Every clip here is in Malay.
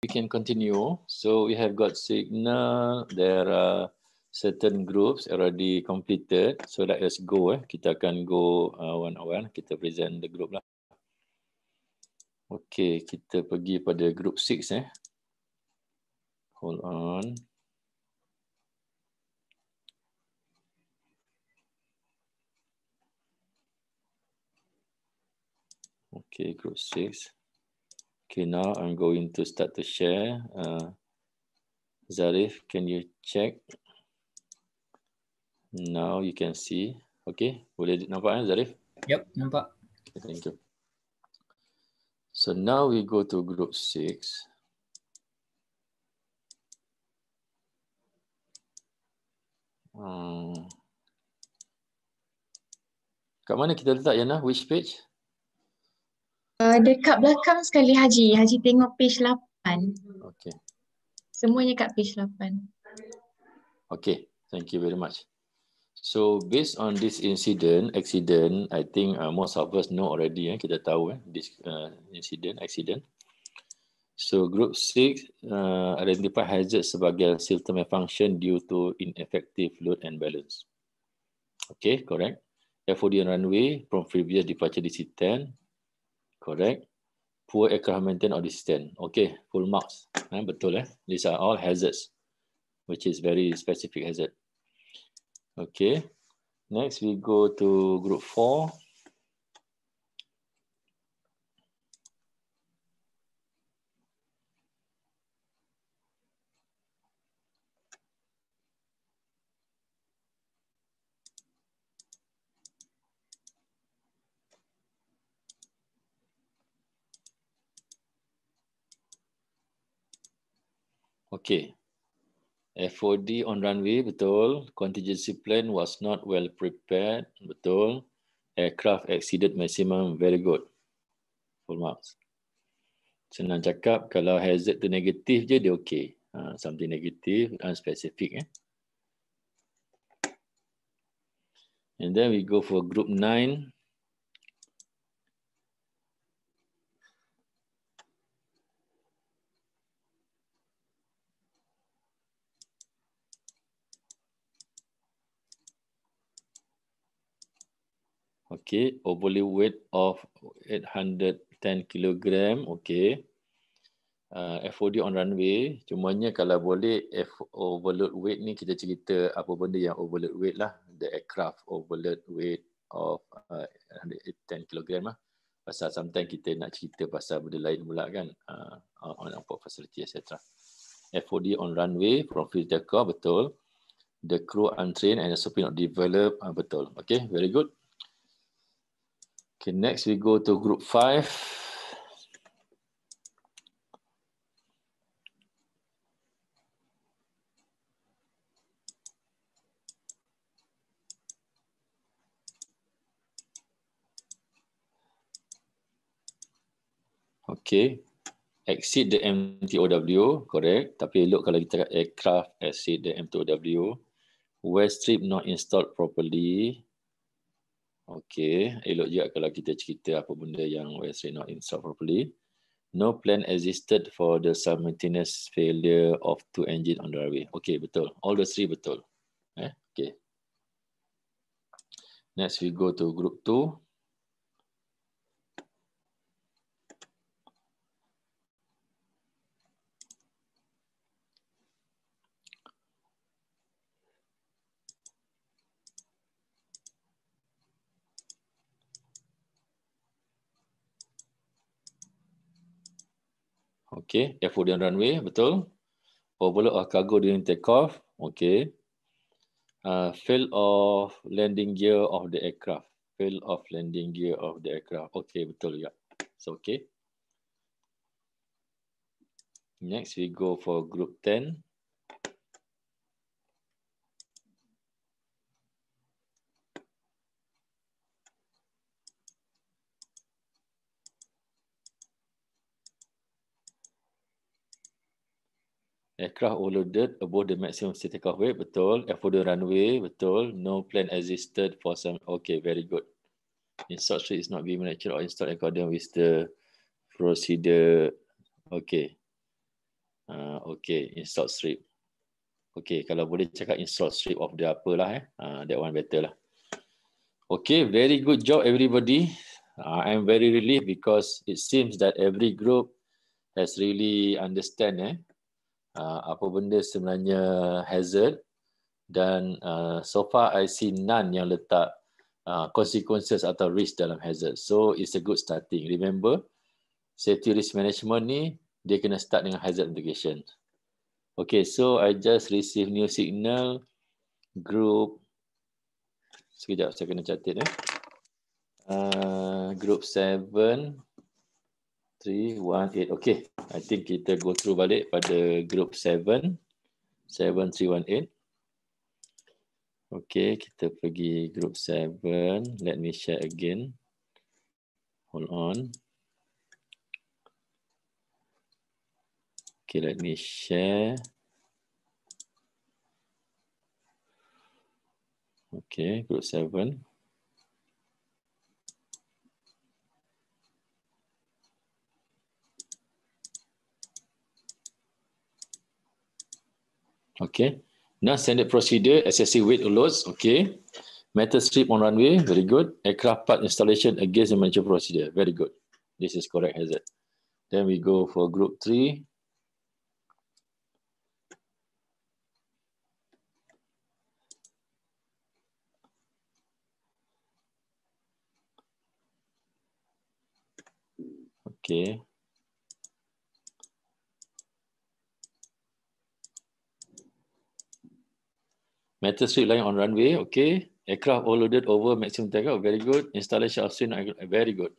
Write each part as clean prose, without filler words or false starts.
we can continue. So we have got signal. There are certain groups already completed. So let us go. Kita akan go one on one. Kita present the group lah. Okay, kita pergi pada group 6 . Hold on. Okay, group 6. Okay, now I'm going to start to share. Zarif, can you check? Now you can see. Okay, boleh nampak Zarif? Yep, nampak. Okay, thank you. So now we go to group 6. Kat mana kita letak Yana? Which page? Dekat belakang sekali Haji. Haji tengok page 8. Okay. Semuanya kat page 8. Okay, thank you very much. So based on this accident, I think most of us know already. Kita tahu this accident. So group 6 identify hazards sebagai system malfunction due to ineffective load and balance. Okay, correct. FOD on runway from previous departure DC-10. Correct. Poor aircraft maintenance or DC-10. Okay, full marks. Betul . These are all hazards, which is very specific hazard. Okay. Next we go to group 4. Okay. FOD on runway, betul. Contingency plan was not well prepared, betul. Aircraft exceeded maximum, very good. Full marks. Senang cakap, kalau hazard tu negatif je, dia okay. Something negative, unspecific. And then we go for group 9. Okay, overload weight of 810 kg. Okay. FOD on runway. Cumanya kalau boleh overload weight ni kita cerita apa benda yang overload weight lah. The aircraft overload weight of 810 kg lah. Pasal sometimes kita nak cerita pasal benda lain pula kan. On airport facility etc. FOD on runway from field takeoff, betul. The crew untrained and the SOP not developed, betul. Okay, very good. Okay, next we go to group 5. Okay, exceed the MTOW, correct. Tapi elok kalau kita aircraft exceed the MTOW. Wear strip not installed properly. Okay, elok juga kalau kita cerita apa benda yang wear strip not installed properly. No plan existed for the simultaneous failure of 2 engine on the runway. Okay, betul. All the 3 betul. Okay. Next we go to group 2. Okay, FOD on runway, betul. Overload of cargo during takeoff, okay. Fail of landing gear of the aircraft. Fail of landing gear of the aircraft. Okay, betul juga. So, okay. Next, we go for group 10. Aircraft overloaded above the maximum takeoff weight, betul. FOD runway, betul. No plan existed for some. Okay, very good. Installed strip is not being manufactured or installed according with the procedure. Okay. Okay, install strip. Okay, kalau boleh cakap install strip of the apalah that one better lah. Okay, very good job everybody. I'm very relieved because it seems that every group has really understand apa benda sebenarnya hazard, dan so far I see none yang letak consequences atau risk dalam hazard. So it's a good starting. Remember, safety risk management ni dia kena start dengan hazard mitigation. Okay, so I just receive new signal group. Sekejap saya kena catat group 7 318. Okay, I think kita go through balik pada group 7 7318. Okay, kita pergi group 7. Let me share again. Hold on. Okay, let me share. Okay, group 7. Okay. Now standard procedure, excessive weight loads. Okay. Metal strip on runway. Very good. Aircraft part installation against the management procedure. Very good. This is correct hazard. Then we go for group 3. Okay. Metal strip lying on runway. Okay. Aircraft all loaded over maximum takeoff. Very good. Installation of swing. Very good.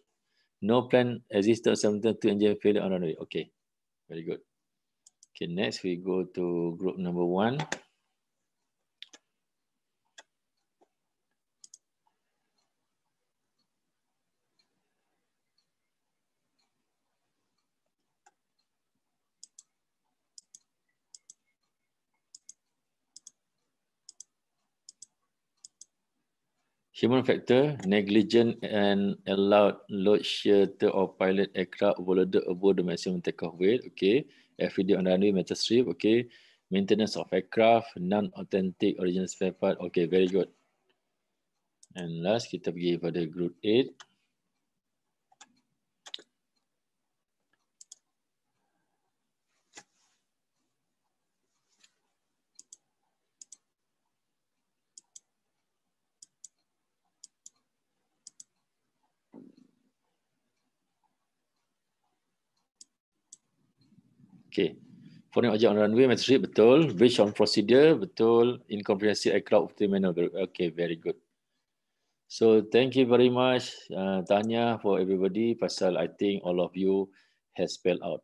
No plan existence 722 engine failure on runway. Okay. Very good. Okay. Next we go to group number 1. Human factor, negligent and allowed load shear of pilot aircraft overloaded above the maximum takeoff weight. Okay. FPD on runway, metal strip. Okay. Maintenance of aircraft, non-authentic original spare part. Okay, very good. And last, kita pergi pada group 8. Okay. Foreign object on runway, metal strip, betul. Breach on procedure, betul. Incomprehensive aircraft manual. Okay, very good. So thank you very much, Tanya, for everybody. Pasal I think all of you has spelled out.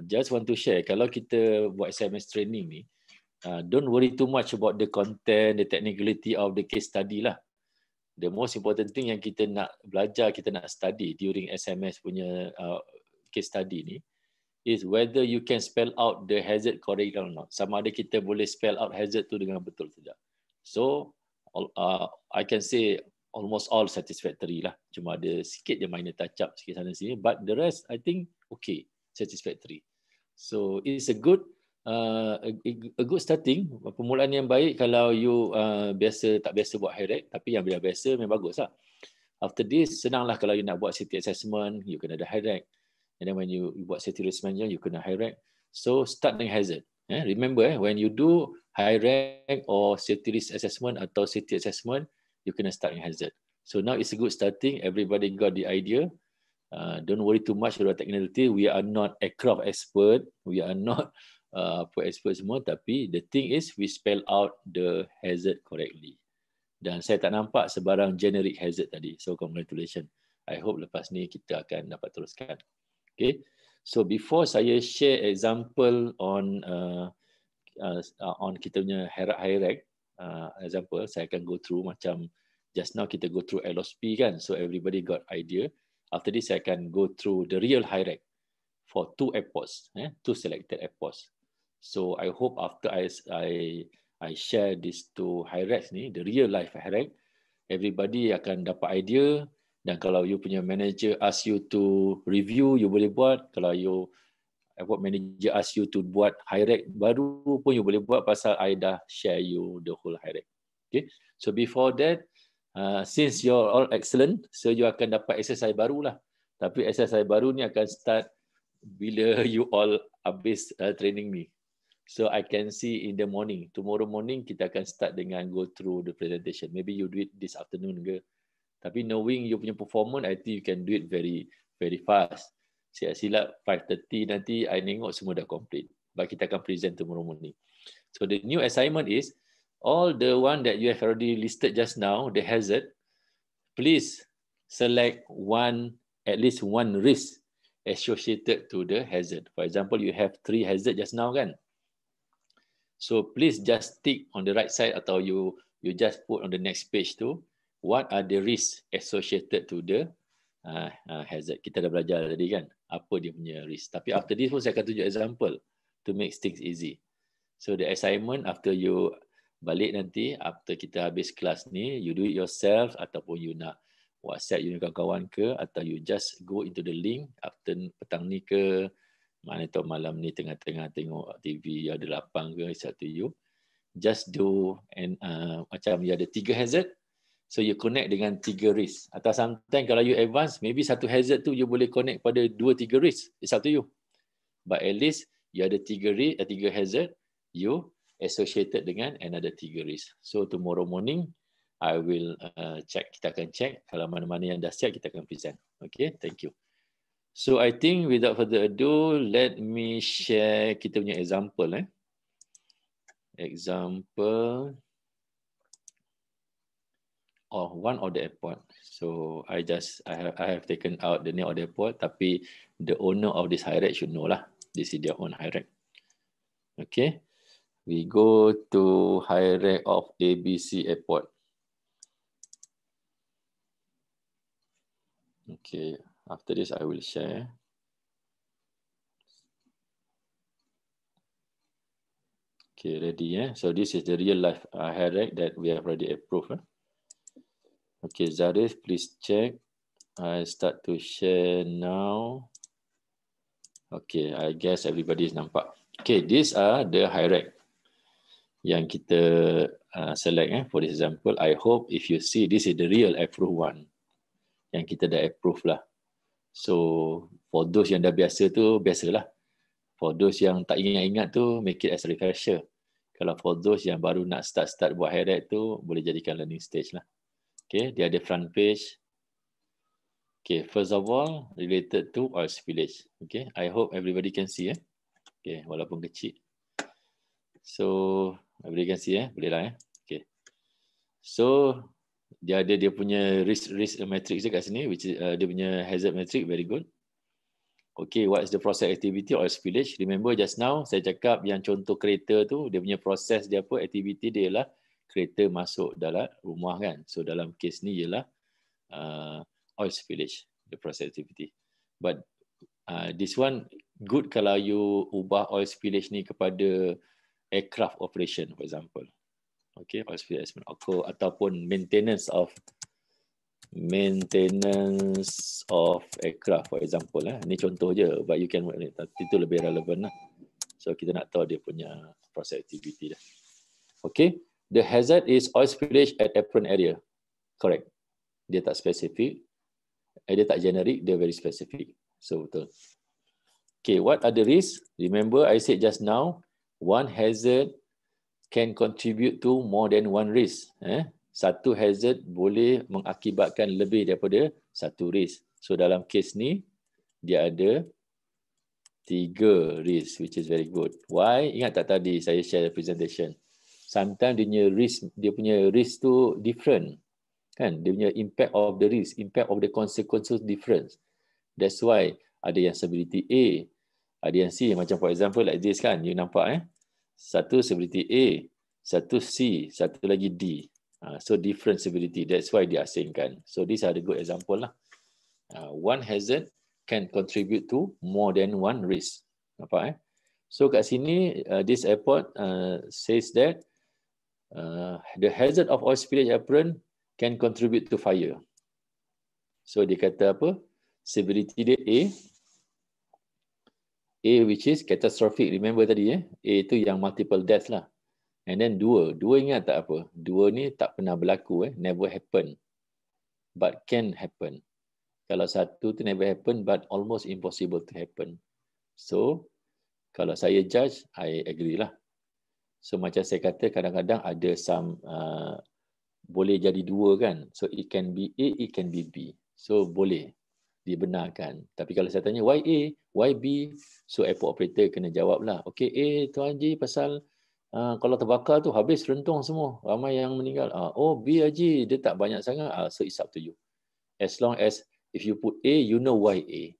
Just want to share, kalau kita buat SMS training ni, don't worry too much about the content, the technicality of the case study lah. The most important thing yang kita nak belajar, kita nak study during SMS punya case study ni, is whether you can spell out the hazard correctly or not. Sama ada kita boleh spell out hazard tu dengan betul tidak. So, I can say almost all satisfactory lah. Cuma ada sikit je minor touch up sikit sana sini. But the rest, I think okay, satisfactory. So, it's a good starting. Permulaan yang baik kalau you tak biasa buat high rec, tapi yang biasa memang bagus lah. After this, senanglah kalau you nak buat safety assessment, you kena ada high rec. And then when you buat safety risk management, you kena high rank. So start dengan hazard. Remember, when you do high rank or safety risk assessment atau safety assessment, you kena start dengan hazard. So now it's a good starting. Everybody got the idea. Don't worry too much about technicality. We are not aircraft expert. We are not expert semua. Tapi the thing is, we spell out the hazard correctly. Dan saya tak nampak sebarang generic hazard tadi. So congratulations. I hope lepas ni kita akan dapat teruskan. Okay, so before saya share example on kita punya high rec example, saya akan go through macam just now kita go through LOSP kan, so everybody got idea. After this, saya akan go through the real high rec for 2 airports, 2 selected airports. So I hope after I share these 2 high recs ni, the real life high rec, everybody akan dapat idea. Dan kalau you punya manager ask you to review, you boleh buat. Kalau you airport manager ask you to buat high rack baru pun you boleh buat pasal I dah share you the whole high rack. Okay, so before that, since you're all excellent, so you akan dapat exercise baru lah. Tapi exercise baru ni akan start bila you all habis training ni. So I can see in the morning, tomorrow morning kita akan start dengan go through the presentation. Maybe you do it this afternoon ke. Tapi knowing you punya performance, I think you can do it very fast. Silap 5:30 nanti I tengok semua dah complete. But kita akan present tomorrow morning. So the new assignment is all the one that you have already listed just now, the hazard, please select at least one risk associated to the hazard. For example, you have 3 hazard just now kan? So please just tick on the right side atau you just put on the next page tu, what are the risks associated to the hazard. Kita dah belajar tadi kan, apa dia punya risk. Tapi after this pun saya akan tunjuk example to make things easy. So the assignment after you balik nanti, after kita habis kelas ni, you do it yourself ataupun you nak WhatsApp you kawan-kawan ke, atau you just go into the link after petang ni ke, mana tahu malam ni tengah-tengah tengok TV ada lapang ke, it's up to you. Just do and macam you ada 3 hazard, so you connect dengan 3 risk. Atau sometimes kalau you advance, maybe satu hazard tu you boleh connect pada 2-3 risk. It's up to you. But at least you ada 3 hazard, you associated dengan another 3 risk. So tomorrow morning I will check. Kita akan check. Kalau mana-mana yang dah siap, kita akan present. Okay, thank you. So I think without further ado, let me share kita punya example. Example of one of the airport. So I have taken out the name of the airport, tapi the owner of this high rack should know lah. This is their own high rack. Okay, we go to high rack of ABC Airport. Okay, after this I will share. Okay, ready. So this is the real life high rack that we have already approved. Okay, Zarif, please check. I start to share now. Okay, I guess everybody is nampak. Okay, these are the high rack yang kita select for this example. I hope if you see, this is the real approved one yang kita dah approve lah. So for those yang dah biasa tu, biasalah. For those yang tak ingat-ingat tu, make it as a refresher. Kalau for those yang baru nak start buat high rack tu, boleh jadikan learning stage lah. Okay, dia ada front page. Okay, first of all, related to oil spillage. Okay, I hope everybody can see. Okay, walaupun kecil. So, everybody can see. Boleh lah. Okay. So, dia ada dia punya risk matrix kat sini, which is dia punya hazard matrix, very good. Okay, what is the process activity oil spillage? Remember just now, saya cakap yang contoh kereta tu, dia punya proses dia apa, activity dia ialah kereta masuk dalam rumah kan. So dalam kes ni ialah oil spillage, the process activity. But this one good kalau you ubah oil spillage ni kepada aircraft operation, for example. Okay, oil spillage ataupun maintenance of aircraft, for example. Ini contoh je, but you can itu lebih relevan lah. So kita nak tahu dia punya process activity dah. Okay. The hazard is oil spillage at apron area. Correct. Dia tak spesifik. Dia tak generic, dia very specific. So betul. Okay, what are the risks? Remember I said just now, one hazard can contribute to more than one risk. Satu hazard boleh mengakibatkan lebih daripada satu risk. So dalam kes ni, dia ada 3 risk, which is very good. Why? Ingat tak tadi saya share the presentation? Sometimes dia punya risk tu different. Kan? Dia punya impact of the risk, impact of the consequences different. That's why ada yang severity A, ada yang C. Macam for example like this kan, you nampak satu severity A, satu C, satu lagi D. So different severity. That's why dia asingkan. So these are the good example lah. One hazard can contribute to more than one risk. Nampak So kat sini this airport says that the hazard of oil spillage apron can contribute to fire. So dia kata apa? Severity dia A. A which is catastrophic. Remember tadi A itu yang multiple deaths lah. And then 2 ingat tak apa? 2 ni tak pernah berlaku never happen. But can happen. Kalau 1 tu never happen but almost impossible to happen. So kalau saya judge, I agree lah. So macam saya kata kadang-kadang ada some boleh jadi 2 kan. So it can be A, it can be B. So boleh dibenarkan. Tapi kalau saya tanya why A, why B, so airport operator kena jawab lah. Okay A Tuan Haji pasal kalau terbakar tu habis rentung semua. Ramai yang meninggal. Oh B Haji dia tak banyak sangat. So it's up to you. As long as if you put A, you know why A.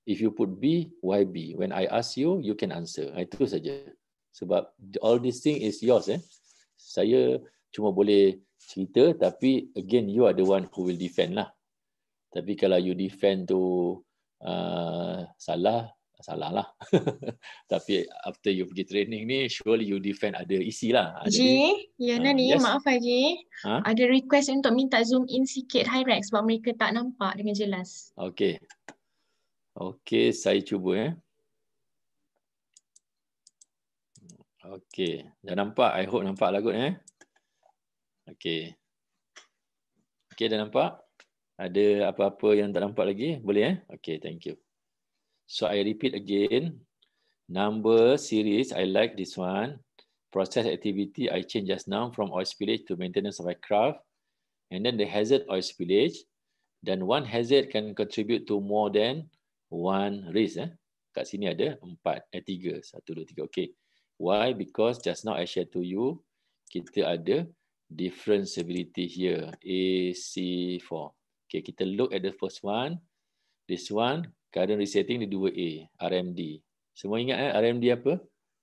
If you put B, why B? When I ask you, you can answer. Itu saja. Sebab all this thing is yours. Saya cuma boleh cerita tapi again you are the one who will defend lah. Tapi kalau you defend tu salah lah. Tapi after you pergi training ni, surely you defend ada isi lah. Haji, Yana ni, yes. maaf Haji. Ada request untuk minta zoom in sikit Hyrex sebab mereka tak nampak dengan jelas. Okay. Okay, saya cuba Okay, dah nampak? I hope nampak lah kot Okay. Okay, dah nampak? Ada apa-apa yang tak nampak lagi? Boleh Okay, thank you. So I repeat again. Number series, I like this one. Process activity, I change just now from oil spillage to maintenance of aircraft. And then the hazard oil spillage. Then one hazard can contribute to more than one risk. Kat sini ada 3. 1, 2, 3. Okay. Why? Because just now I share to you, kita ada different severity here. A, C, 4. Okay, kita look at the first one. This one, current resetting di 2A, RMD. Semua ingat RMD apa?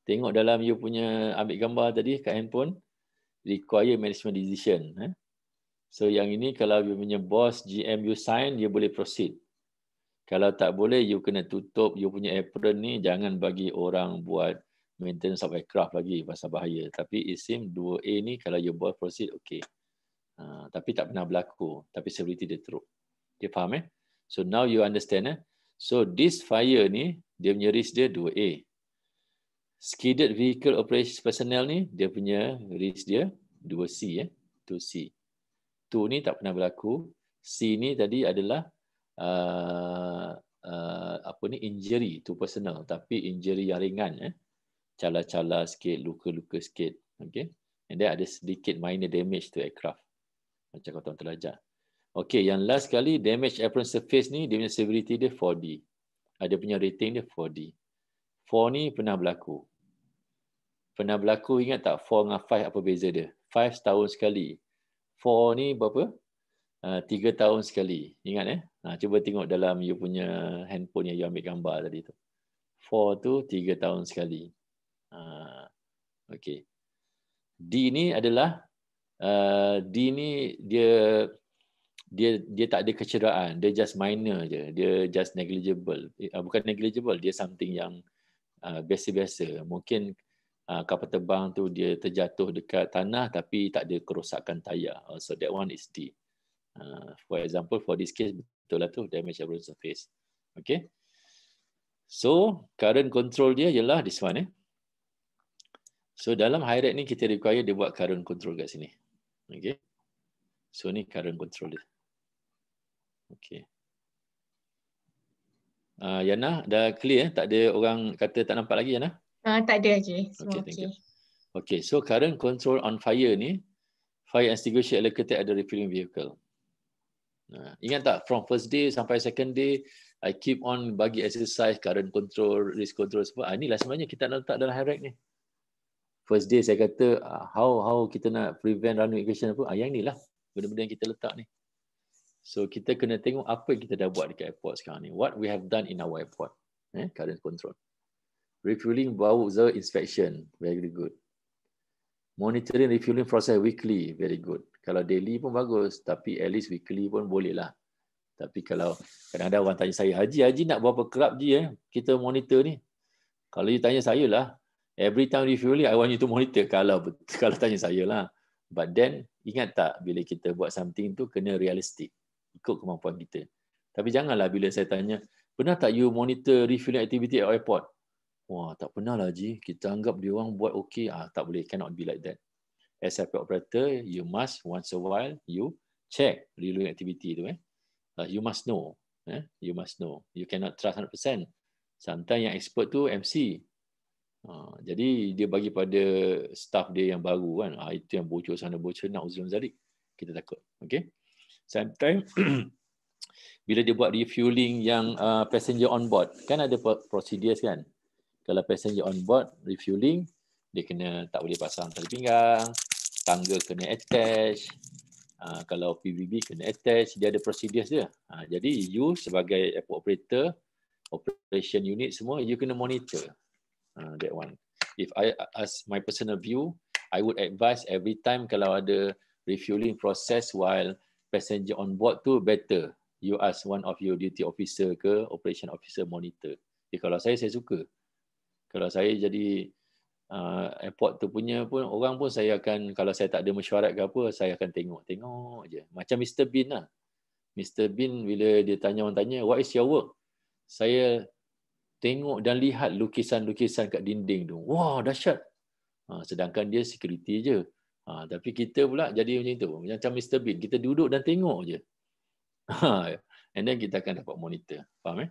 Tengok dalam you punya ambil gambar tadi kat handphone. Require management decision. So yang ini kalau you punya boss, GM you sign, you boleh proceed. Kalau tak boleh, you kena tutup you punya apron ni. Jangan bagi orang buat maintenance of aircraft lagi pasal bahaya. Tapi it seems 2A ni kalau you boss proceed, okay. Tapi tak pernah berlaku. Tapi severity dia teruk. Okay, faham So now you understand So this fire ni, dia punya risk dia 2A. Skidded vehicle operations personnel ni, dia punya risk dia 2C. 2C. 2 ni tak pernah berlaku. C ni tadi adalah injury to personal. Tapi injury yang ringan. Cala-cala sikit, luka-luka sikit. Okay. And then ada sedikit minor damage to aircraft. Macam kau tuan terlajar. Okay, yang last kali damage apron surface ni dia punya severity dia 4D. Ada punya rating dia 4D. 4 ni pernah berlaku. Pernah berlaku, ingat tak 4 dengan 5 apa beza dia? 5 setahun sekali. 4 ni berapa? 3 tahun sekali. Ingat cuba tengok dalam you punya handphone yang you ambil gambar tadi tu. 4 tu 3 tahun sekali. Okay. D ni adalah D ni dia tak ada kecederaan, dia just minor je, dia just negligible. Bukan negligible, dia something yang biasa-biasa. Mungkin kapal terbang tu dia terjatuh dekat tanah tapi tak ada kerosakan tayar. So that one is D. For example, for this case betul lah tu damage apron surface. Okay. So current control dia ialah this one. So dalam Hyrex ni kita require dia buat current control kat sini. Okay. So ni current control dia. Okay. Yana, dah clear? Tak ada orang kata tak nampak lagi, Yana? Tak ada je. Okay, thank you. Okay, so current control on fire ni, fire extinguisher allocated at the refueling vehicle. Ingat tak, from first day sampai second day, I keep on bagi exercise, current control, risk control, semua. Inilah sebenarnya kita nak letak dalam Hyrex ni. First day saya kata, how kita nak prevent runway evacuation apa? Yang inilah benda-benda yang kita letak ni. So kita kena tengok apa yang kita dah buat dekat airport sekarang ni. What we have done in our airport. Current control. Refueling browser inspection. Very good. Monitoring refueling process weekly. Very good. Kalau daily pun bagus. Tapi at least weekly pun boleh lah. Tapi kalau kadang-kadang orang tanya saya, Haji nak berapa kerap je kita monitor ni? Kalau you tanya saya lah, every time refueling, I want you to monitor. Kalau tanya saya lah. But then, ingat tak bila kita buat something tu kena realistic. Ikut kemampuan kita. Tapi janganlah bila saya tanya, pernah tak you monitor refueling activity at airport? Wah, tak pernah lah Haji. Kita anggap dia orang buat okey. Tak boleh. Cannot be like that. As a operator, you must once a while, you check reviewing activity tu. You must know. You must know. You cannot trust 100%. Sometimes yang expert tu MC. Jadi dia bagi pada staff dia yang baru kan. Itu yang bocor sana bocor. Na'uzubillah min zalik. Kita takut. Okay. Sometimes bila dia buat refueling yang passenger on board, kan ada procedures kan. Kalau passenger on board refueling, dia kena tak boleh pasang tali pinggang, tangga kena attach, kalau PVB kena attach, dia ada procedures dia. Jadi you sebagai airport operator, operation unit semua, you kena monitor that one. If I as my personal view, I would advise every time kalau ada refueling process while passenger on board tu, better you ask one of your duty officer ke operation officer monitor. Kalau saya suka. Kalau saya jadi airport tu punya pun, orang pun saya akan, kalau saya tak ada mesyuarat ke apa, saya akan tengok je. Macam Mr. Bean lah. Mr. Bean bila dia tanya orang tanya, what is your work? Saya tengok dan lihat lukisan-lukisan kat dinding tu. Wah, dahsyat. Sedangkan dia security je. Tapi kita pula jadi macam tu. Macam Mr. Bean, kita duduk dan tengok je. And then kita akan dapat monitor. Faham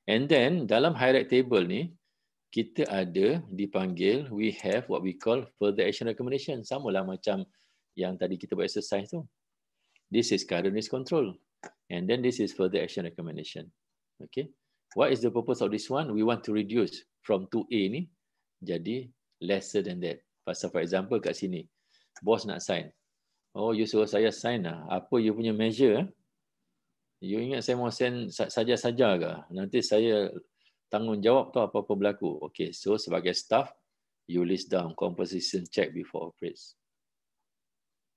And then dalam hierarchy table ni, kita ada dipanggil, we have what we call further action recommendation. Sama lah macam yang tadi kita buat exercise tu. This is current risk control. And then this is further action recommendation. Okay. What is the purpose of this one? We want to reduce from 2A ni jadi lesser than that. Pasal for example kat sini, bos nak sign. Oh, you suruh saya sign lah. Apa you punya measure? You ingat saya mau sign saja-saja ke? Nanti saya tanggungjawab tu apa-apa berlaku. Okay, so sebagai staff, you list down composition check before operates.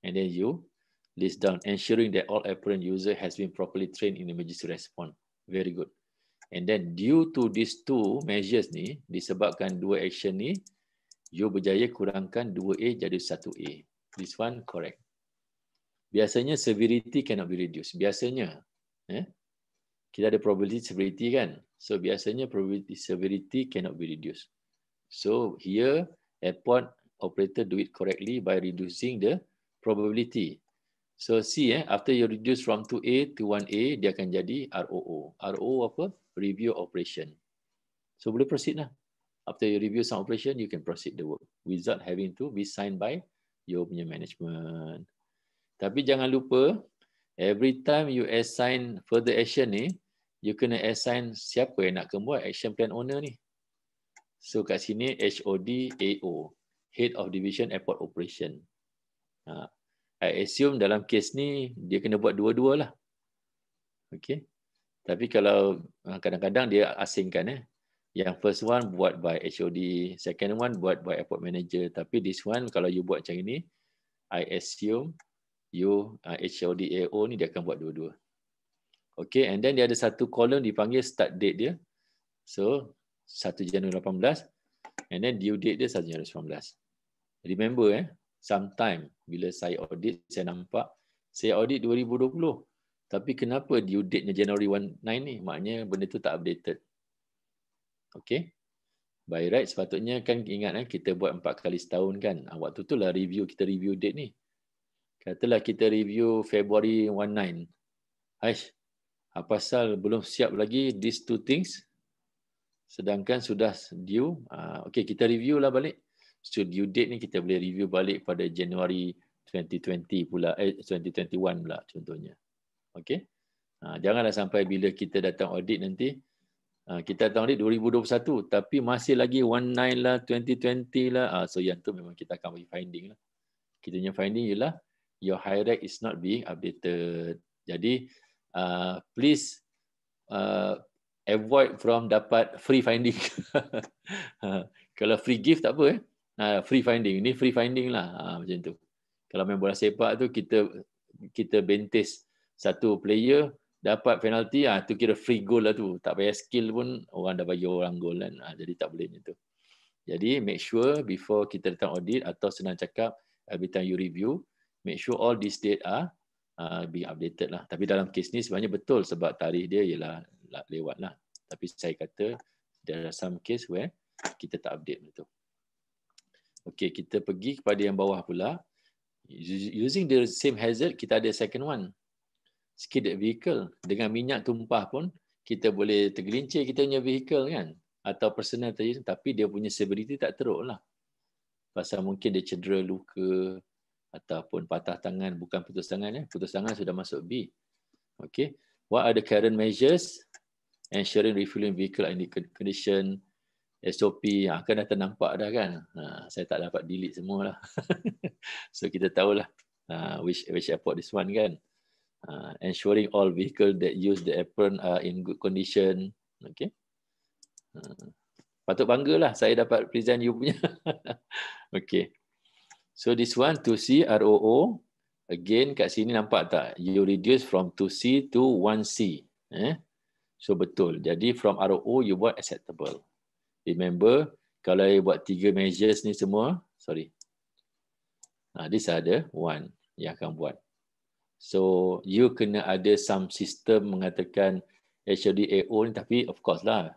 And then you list down ensuring that all apparent user has been properly trained in emergency response. Very good. And then due to these two measures ni, disebabkan dua action ni, you berjaya kurangkan 2A jadi 1A. This one correct. Biasanya severity cannot be reduced. Biasanya, kita ada probability severity kan. So biasanya probability severity cannot be reduced. So here airport operator do it correctly by reducing the probability. So see after you reduce from 2A to 1A, dia akan jadi ROO. ROO apa? Review operation. So boleh proceed lah. After you review some operation, you can proceed the work without having to be signed by your punya management. Tapi jangan lupa, every time you assign further action ni, you kena assign siapa yang nak buat action plan owner ni. So kat sini HOD AO, Head of Division Airport Operation. I assume dalam kes ni dia kena buat dua-dua lah. Okay. Tapi kalau kadang-kadang dia asingkan Yang first one buat by HOD, second one buat by airport manager. Tapi this one kalau you buat macam ini, I assume you HOD AO ni dia akan buat dua-dua. Okay, and then dia ada satu column dipanggil start date dia. So 1 Januari 18 and then due date dia 1 Januari 19. Remember sometime bila saya audit saya nampak saya audit 2020. Tapi kenapa due date-nya January 19 ni? Maknanya benda tu tak updated. Okay. By right sepatutnya kan ingat kita buat 4 kali setahun kan. Waktu tu lah kita review date ni. Katalah kita review February 19. Aish, apa pasal belum siap lagi these two things? Sedangkan sudah due. Okay, kita review lah balik. So due date ni kita boleh review balik pada Januari 2020 pula, 2021 pula contohnya. Okay. Janganlah sampai bila kita datang audit nanti, kita datang audit 2021 tapi masih lagi 19 lah, 2020 lah. So yang tu memang kita akan bagi finding lah. Kita punya finding ialah your hierarchy is not being updated. Jadi please avoid from dapat free finding. Kalau free gift tak apa free finding. Ini free finding lah macam tu. Kalau main bola sepak tu kita bentis satu player dapat penalti, tu kira free goal lah tu. Tak payah skill pun orang dah bagi orang goal kan. Jadi tak boleh macam tu. Jadi make sure before kita datang audit atau senang cakap every time you review, make sure all these date are being updated lah. Tapi dalam kes ni sebenarnya betul sebab tarikh dia ialah lewat lah. Tapi saya kata There are some case where kita tak update betul. Okay, kita pergi kepada yang bawah pula. Using the same hazard, kita ada second one. Skidded vehicle. Dengan minyak tumpah pun, kita boleh tergelincir kita punya vehicle kan. Atau personal tadi, tapi dia punya severity tak teruk lah. Pasal mungkin dia cedera, luka, ataupun patah tangan, bukan putus tangan. Putus tangan sudah masuk B. Okay. What are the current measures? Ensuring refueling vehicle in condition, SOP, akan dah ternampak dah kan. Saya tak dapat delete semua lah. So kita tahulah which airport this one kan. Ensuring all vehicle that use the apron are in good condition. Okay. Patut banggalah saya dapat present you punya. Okay. So this one 2C ROO. Again kat sini nampak tak? You reduce from 2C to 1C. So betul. Jadi from ROO you buat acceptable. Remember, kalau you buat 3 measures ni semua, sorry. This ada one yang akan buat. So you kena ada some system mengatakan HOD-AO ni, tapi of course lah,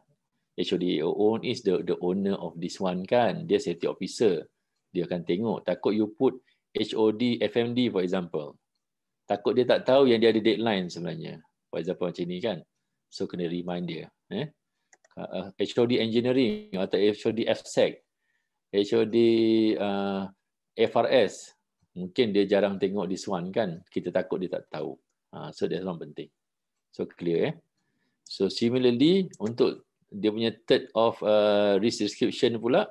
HOD-AO is the owner of this one kan. Dia safety officer. Dia akan tengok. Takut you put HOD FMD for example. Takut dia tak tahu yang dia ada deadline sebenarnya. For example macam ni kan. So kena remind dia. HOD engineering atau HOD FSEC, HOD FRS, mungkin dia jarang tengok this one kan. Kita takut dia tak tahu. So that's one penting. So clear So similarly untuk dia punya third of risk description pula,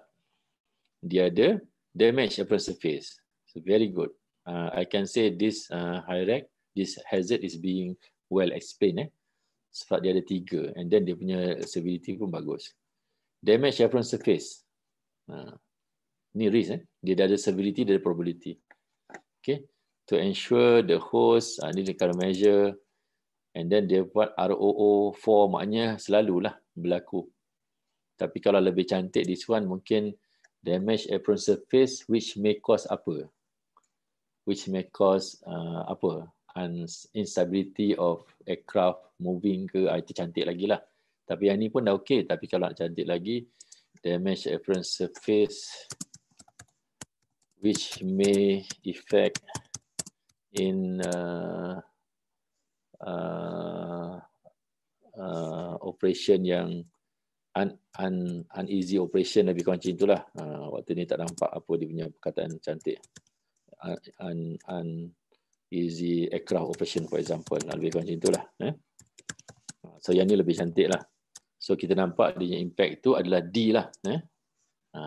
dia ada damage apron surface. So very good. I can say this hierarchy, this hazard is being well explained. Sebab dia ada 3 and then dia punya severity pun bagus. Damage apron surface. Ni risk dia ada severity, dia ada probability. Okay. To ensure the host, ni dia current measure and then dia buat ROO 4, maknanya selalulah berlaku. Tapi kalau lebih cantik this one mungkin damage apron surface which may cause apa? Which may cause instability of aircraft moving ke, itu cantik lagi lah. Tapi yang ni pun dah okey. Tapi kalau nak cantik lagi, damage apron surface which may affect in operation yang uneasy operation, lebih kurang macam itulah. Waktu ni tak nampak apa dia punya perkataan cantik. Easy aircraft operation for example, lebih kurang macam itulah. So yang ni lebih cantik lah. So kita nampak dia impact tu adalah D lah.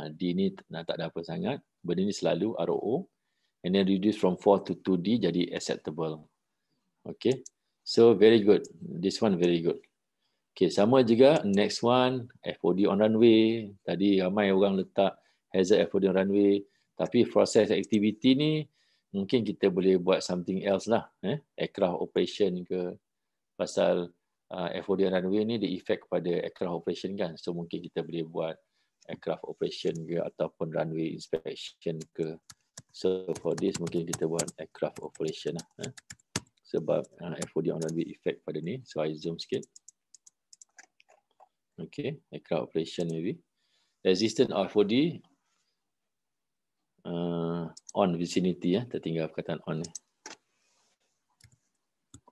D ni tak ada apa sangat. Benda ni selalu ROO. And then reduce from 4 to 2D jadi acceptable. Okay. So very good. This one very good. Okay, sama juga next one, FOD on runway. Tadi ramai orang letak hazard FOD on runway. Tapi process activity ni mungkin kita boleh buat something else lah. Aircraft operation ke. Pasal FOD on runway ni dia effect kepada aircraft operation kan. So mungkin kita boleh buat aircraft operation ke ataupun runway inspection ke. So for this mungkin kita buat aircraft operation lah. Sebab FOD on runway effect pada ni. So I zoom sikit. Okay, aircraft operation maybe. Resistant FOD on vicinity tertinggal perkataan on ni.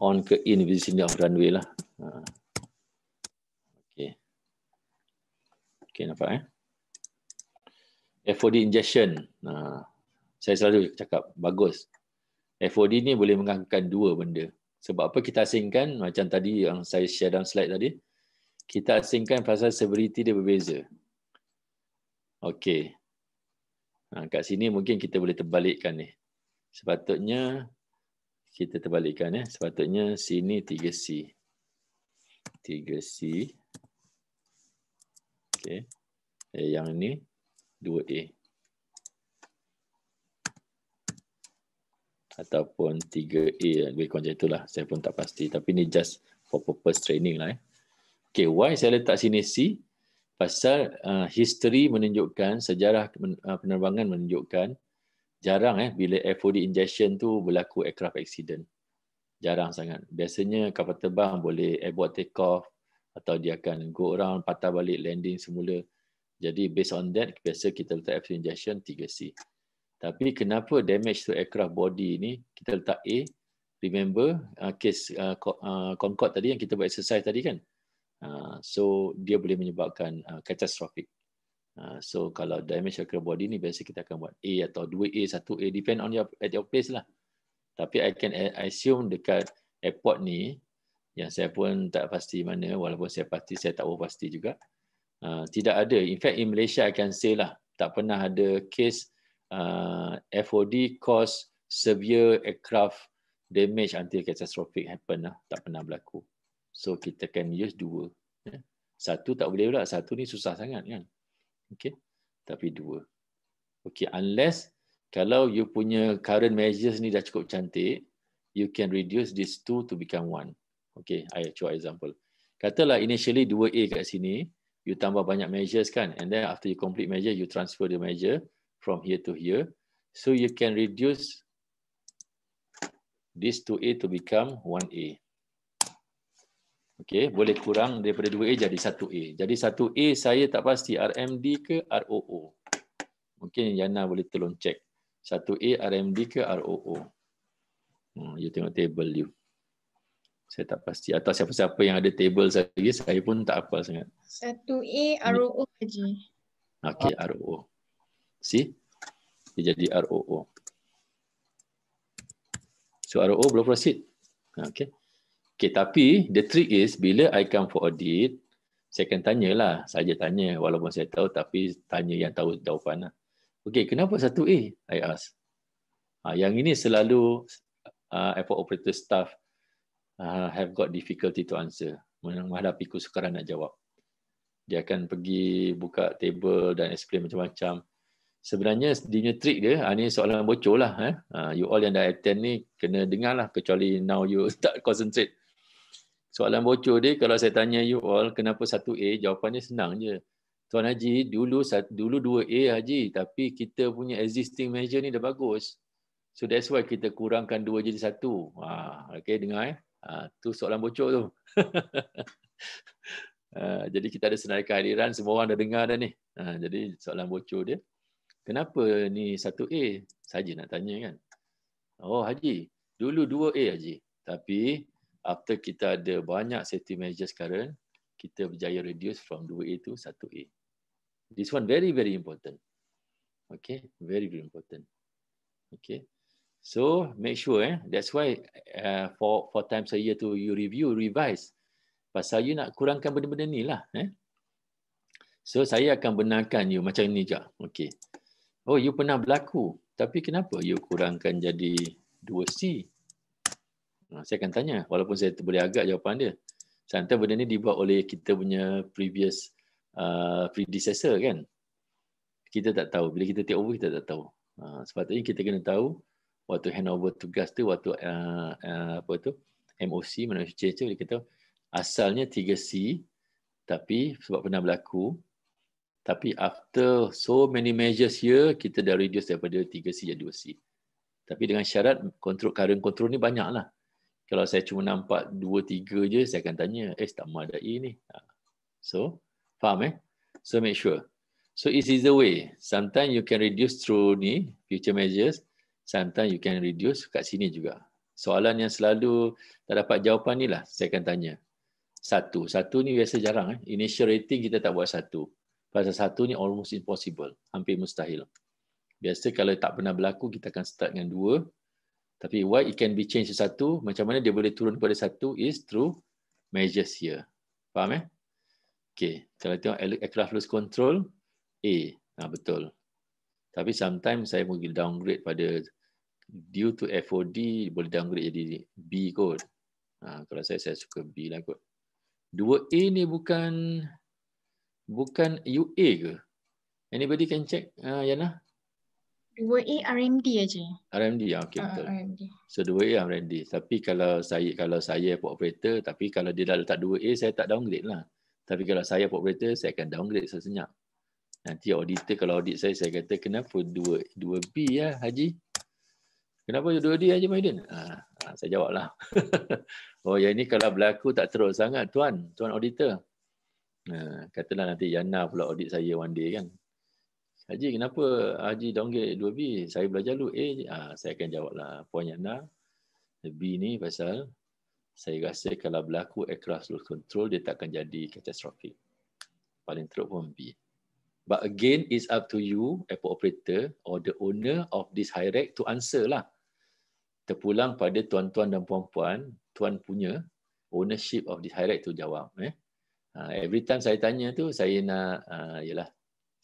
On ke in vicinity of runway lah. Okay. Okay, nampak FOD injection. Saya selalu cakap bagus. FOD ni boleh mengakukan 2 benda. Sebab apa kita asingkan, macam tadi yang saya share dalam slide tadi, kita asingkan pasal severity dia berbeza. Okey. Kat sini mungkin kita boleh terbalikkan ni. Sepatutnya kita terbalikkan Sepatutnya sini 3C. 3C. Okey. Yang ni 2A. Ataupun 3A, lebih kurang macam itulah. Saya pun tak pasti. Tapi ni just for purpose training lah. Okay, why saya letak sini C? Pasal history menunjukkan, sejarah penerbangan menunjukkan jarang bila FOD injection tu berlaku aircraft accident. Jarang sangat. Biasanya kapal terbang boleh airborne take off atau dia akan go around, patah balik, landing semula. Jadi based on that, biasa kita letak fuel injection 3C. Tapi kenapa damage to aircraft body ni kita letak A? Remember case Concorde tadi yang kita buat exercise tadi kan? So dia boleh menyebabkan catastrophic. So kalau damage aircraft body ni biasa kita akan buat A atau 2A, 1A, depend on at your place lah. Tapi I can assume dekat airport ni, yang saya pun tak pasti mana, walaupun saya pasti, saya tak pasti juga. Tidak ada. In fact, in Malaysia, I can say lah, tak pernah ada case FOD cause severe aircraft damage until catastrophic happen lah. Tak pernah berlaku. So, kita can use 2. Satu tak boleh pula. Satu ni susah sangat kan. Okay. Tapi 2. Okay. Unless kalau you punya current measures ni dah cukup cantik, you can reduce these 2 to become 1. Okay, I show example. Katalah initially 2A kat sini, you tambah banyak measures kan, and then after you complete measure, you transfer the measure from here to here. So you can reduce this 2A to become 1A. Okay, boleh kurang daripada 2A jadi 1A. Jadi 1A saya tak pasti RMD ke ROO. Mungkin Yana boleh tolong check. 1A RMD ke ROO. You tengok table you. Saya tak pasti. Atau siapa-siapa yang ada table saya pun tak hafal sangat. 1A ROO Haji. Okay, ROO. See? Dia jadi ROO. So ROO belum proceed. Okay. Okay, tapi the trick is bila I come for audit, saya akan tanyalah. Saja tanya. Walaupun saya tahu, tapi tanya yang tahu jawapan lah. Okay, kenapa 1A? I ask. Yang ini selalu airport operator staff have got difficulty to answer. Menghadapi kesukaran nak jawab. Dia akan pergi buka table dan explain macam-macam. Sebenarnya dia trick dia, ini soalan bocor lah. You all yang dah attend ni kena dengar lah. Kecuali now you tak concentrate. Soalan bocor dia, kalau saya tanya you all kenapa 1A, jawapannya senang je. Tuan Haji, dulu 2A Haji, tapi kita punya existing measure ni dah bagus. So that's why kita kurangkan 2 jadi 1. Okay, dengar tu soalan bocor tu. Jadi kita ada senarai kehadiran, semua orang dah dengar dah ni. Jadi soalan bocor dia, kenapa ni 1A? Saja nak tanya kan. Oh Haji, dulu 2A Haji. Tapi after kita ada banyak safety measures sekarang, kita berjaya reduce from 2A to 1A. This one very, very important. Okay, very, very important. Okay. So make sure that's why for 4 times a year to you review, revise. Pasal you nak kurangkan benda-benda ni lah. So saya akan benarkan you macam ni je. Okay. Oh, you pernah berlaku. Tapi kenapa you kurangkan jadi 2C? Saya akan tanya. Walaupun saya boleh agak jawapan dia. Santai benda ni dibuat oleh kita punya previous predecessor kan. Kita tak tahu. Bila kita take over, kita tak tahu. Sepatutnya kita kena tahu waktu handover tugas tu, waktu MOC, manusia tu, kita tahu asalnya 3C, tapi sebab pernah berlaku, tapi after so many measures here, kita dah reduce daripada 3C jadi 2C. Tapi dengan syarat current control ni banyak lah. Kalau saya cuma nampak 2-3 je, saya akan tanya, tambah ada E ni. So, faham So make sure. So it's either way. Sometimes you can reduce through ni, future measures. Sometimes you can reduce kat sini juga. Soalan yang selalu tak dapat jawapan ni lah, saya akan tanya. Satu ni biasa jarang. Initial rating kita tak buat 1. Pasal 1 ni almost impossible. Hampir mustahil. Biasa kalau tak pernah berlaku, kita akan start dengan 2. Tapi why it can be changed to 1, macam mana dia boleh turun kepada 1 is through measures here. Faham Okay. Kalau tengok aircraft loss control, A. Betul. Tapi sometimes saya mungkin downgrade pada due to FOD, boleh downgrade jadi B kot. Kalau saya suka B lah kot. 2A ni bukan UA ke? Anybody can check, Yana? 2A RMD aja. RMD, okay, betul. RMD. So 2A RMD. Tapi kalau saya airport operator, tapi kalau dia dah letak 2A, saya tak downgrade lah. Tapi kalau saya airport operator, saya akan downgrade sesenyap. Nanti auditor kalau audit saya kata kenapa 2B ya Haji? Kenapa dua dia Haji Mahidin? Saya jawablah. Oh, yang ini kalau berlaku tak teruk sangat tuan auditor. Katalah nanti Yana pula audit saya one day kan. Haji, kenapa Haji downgrade 2B? Saya belajar dulu A je. Saya akan jawablah. Puan Yana, B ni pasal saya rasa kalau berlaku aircraft loss control, dia tak akan jadi catastrophic. Paling teruk pun B. But again, it's up to you, airport operator or the owner of this high rec to answer lah. Terpulang pada tuan-tuan dan puan-puan, tuan punya ownership of this high rec tu jawab. Every time saya tanya tu, saya nak, yalah,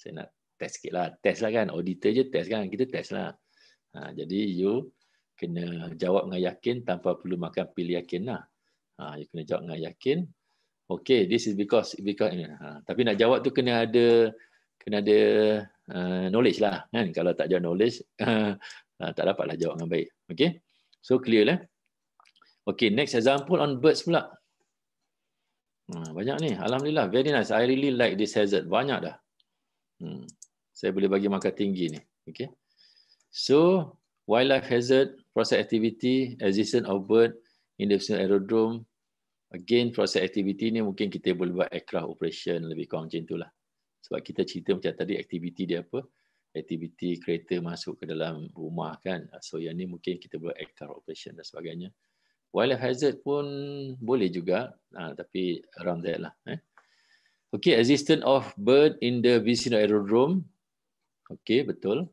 saya nak test sikit lah. Test lah kan, auditor je test kan, kita test lah. Jadi you kena jawab dengan yakin tanpa perlu makan pil yakin lah. You kena jawab dengan yakin. Okay, this is because tapi nak jawab tu kena ada knowledge lah kan. Kalau tak jawab knowledge tak dapatlah jawab dengan baik. Okay, so clear lah. Okay, next example on birds pula. Banyak ni, alhamdulillah, very nice. I really like this hazard. Banyak dah. Saya boleh bagi markah tinggi ni. Okay, so wildlife hazard, process activity, existence of bird in the aerodrome. Again, process activity ni mungkin kita boleh buat aircraft operation, lebih kurang macam itulah. Sebab kita cerita macam tadi, aktiviti dia apa? Aktiviti kereta masuk ke dalam rumah kan. So yang ni mungkin kita buat aircraft operation dan sebagainya. Wildlife hazard pun boleh juga, tapi around that lah. Okay, existence of bird in the vicinal aerodrome. Okay, betul.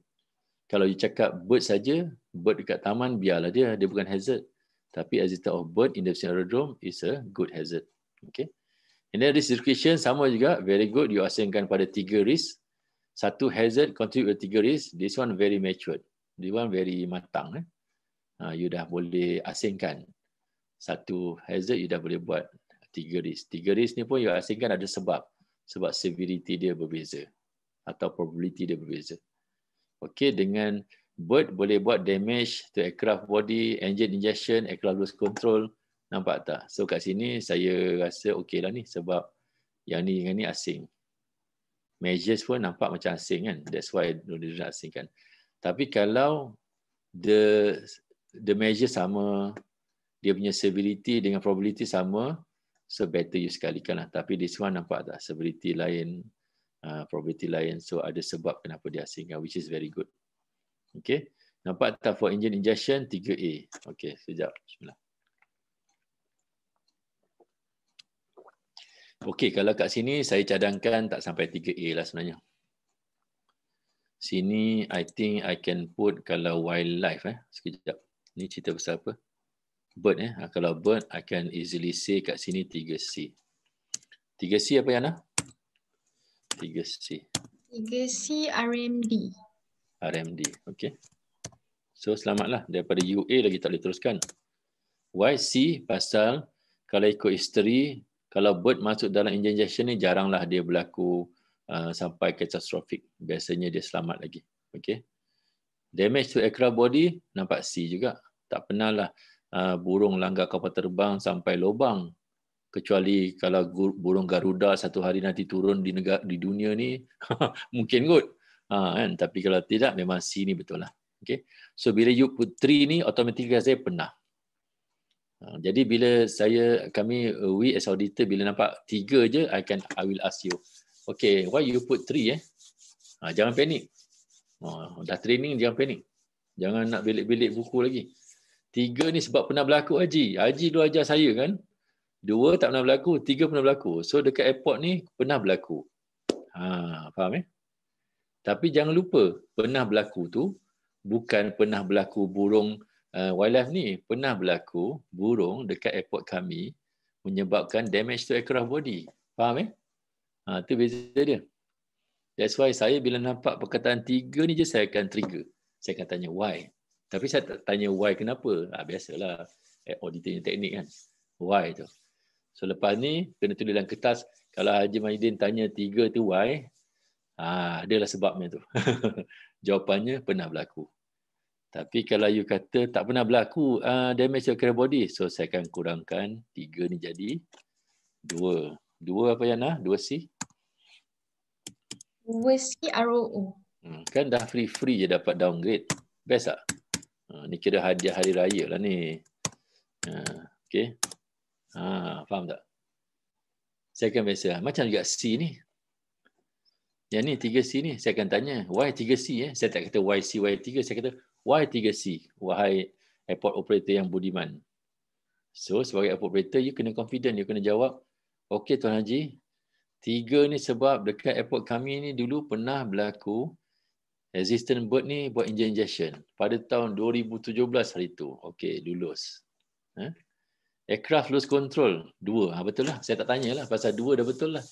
Kalau you cakap bird saja, bird dekat taman, biarlah dia bukan hazard. Tapi existence of bird in the vicinal aerodrome is a good hazard. Okay. And then risk description sama juga, very good. You asingkan pada 3 risk. Satu hazard contribute 3 risk. This one very matured. This one very matang. You dah boleh asingkan. Satu hazard you dah boleh buat 3 risk. 3 risk ni pun you asingkan ada sebab. Sebab severity dia berbeza. Atau probability dia berbeza. Okay, dengan bird boleh buat damage to aircraft body, engine injection, aircraft loss control. Nampak tak? So kat sini saya rasa okey lah ni sebab yang ni dengan ni asing. Measures pun nampak macam asing kan. That's why dia nak asingkan. Tapi kalau the measure sama, dia punya severity dengan probability sama, so better you sekalikan lah. Tapi this one nampak tak? Severity lain, probability lain. So ada sebab kenapa dia asingkan, which is very good. Okay. Nampak tak for engine injection 3A. Okay, sekejap. Bismillah. Okay, kalau kat sini saya cadangkan tak sampai 3A lah sebenarnya. Sini I think I can put kalau wildlife sekejap. Ni cerita pasal apa? Bird Kalau bird I can easily say kat sini 3C. 3C apa Yana? 3C. 3C RMD. RMD, okay. So selamatlah daripada UA lagi tak boleh teruskan. YC pasal kalau ikut history, kalau bird masuk dalam engine injection ni jaranglah dia berlaku sampai catastrophic. Biasanya dia selamat lagi. Okay. Damage to aircraft body, nampak C juga. Tak pernah lah burung langgar kapal terbang sampai lubang. Kecuali kalau burung Garuda satu hari nanti turun di dunia ni, mungkin kot. Kan? Tapi kalau tidak, memang C ni betul lah. Okay. So bila you put 3 ni, automatically saya pernah. Jadi bila we as auditor, bila nampak 3 je, I will ask you, okay, why you put 3 jangan panik. Dah training, jangan panik. Jangan nak belik-belik buku lagi. 3 ni sebab pernah berlaku Haji. Haji dulu ajar saya kan. 2 tak pernah berlaku, 3 pernah berlaku. So dekat airport ni pernah berlaku. Faham Tapi jangan lupa, pernah berlaku tu bukan pernah berlaku burung wildlife ni. Pernah berlaku burung dekat airport kami menyebabkan damage to aircraft body. Faham itu beza dia. That's why saya bila nampak perkataan 3 ni je saya akan trigger. Saya akan tanya why. Tapi saya tak tanya why kenapa. Biasalah auditor teknik kan. Why tu. So lepas ni kena tulis dalam kertas. Kalau Haji Mahidin tanya 3 tu why, adalah sebabnya tu. Jawapannya pernah berlaku. Tapi kalau you kata tak pernah berlaku damage to aircraft body, so saya akan kurangkan 3 ni jadi 2. 2 apa Yana? 2C? 2C ROO. Kan dah free je dapat downgrade. Best tak? Ni kira hadiah hari raya lah ni. Okay. Faham tak? Saya akan biasa. Macam juga C ni. Yang ni 3C ni. Saya akan tanya, why 3C? Saya tak kata why C, why 3. Saya kata, why 3C? Wahai airport operator yang budiman. So, sebagai airport operator, you kena confident. You kena jawab, okay Tuan Haji, 3 ni sebab dekat airport kami ni dulu pernah berlaku existing bird ni buat engine injection pada tahun 2017 hari tu. Okey, lulus. Aircraft lose control 2. Betul lah. Saya tak tanya lah. Pasal 2 dah betul lah.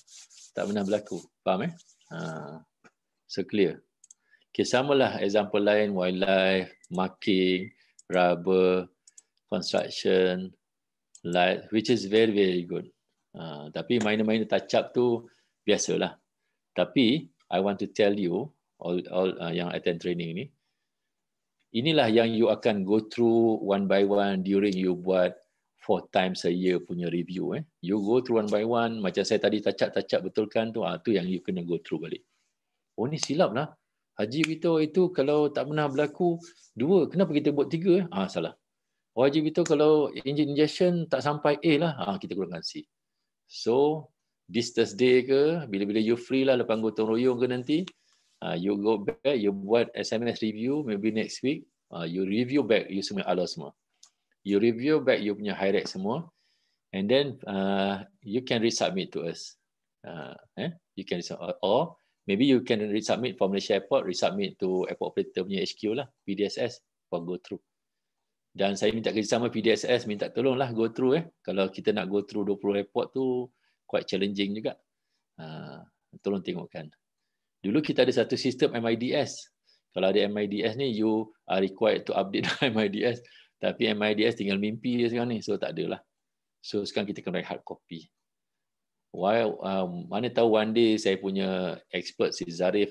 Tak pernah berlaku. Faham So clear. Okay, samalah example lain, wildlife, marking, rubber, construction, light, which is very, very good. Tapi minor-minor touch-up tu biasalah. Tapi, I want to tell you, all yang attend training ni, inilah yang you akan go through one by one during you buat 4 times a year punya review. You go through one by one, macam saya tadi touch-up betulkan tu, tu yang you kena go through balik. Oh ni silap lah. Haji beritahu itu kalau tak pernah berlaku 2, kenapa kita buat 3? Salah. Haji beritahu kalau engine injection tak sampai A lah, kita gunakan C. So, this Thursday ke, bila-bila you free lah lepas gotong royong ke nanti, you go back, you buat SMS review, maybe next week, you review back, you semua ala semua. You review back you punya high rate semua, and then you can resubmit to us. You can or maybe you can resubmit for Malaysia Airport, resubmit to Airport Operator punya HQ lah, PDSS, for go through. Dan saya minta kerjasama PDSS, minta tolonglah go through. Kalau kita nak go through 20 airport tu, quite challenging juga. Tolong tengokkan. Dulu kita ada satu sistem MIDS. Kalau ada MIDS ni, you are required to update MIDS. Tapi MIDS tinggal mimpi dia sekarang ni. So tak adalah. So sekarang kita kena write hard copy. While mana tahu one day saya punya expert si Zarif,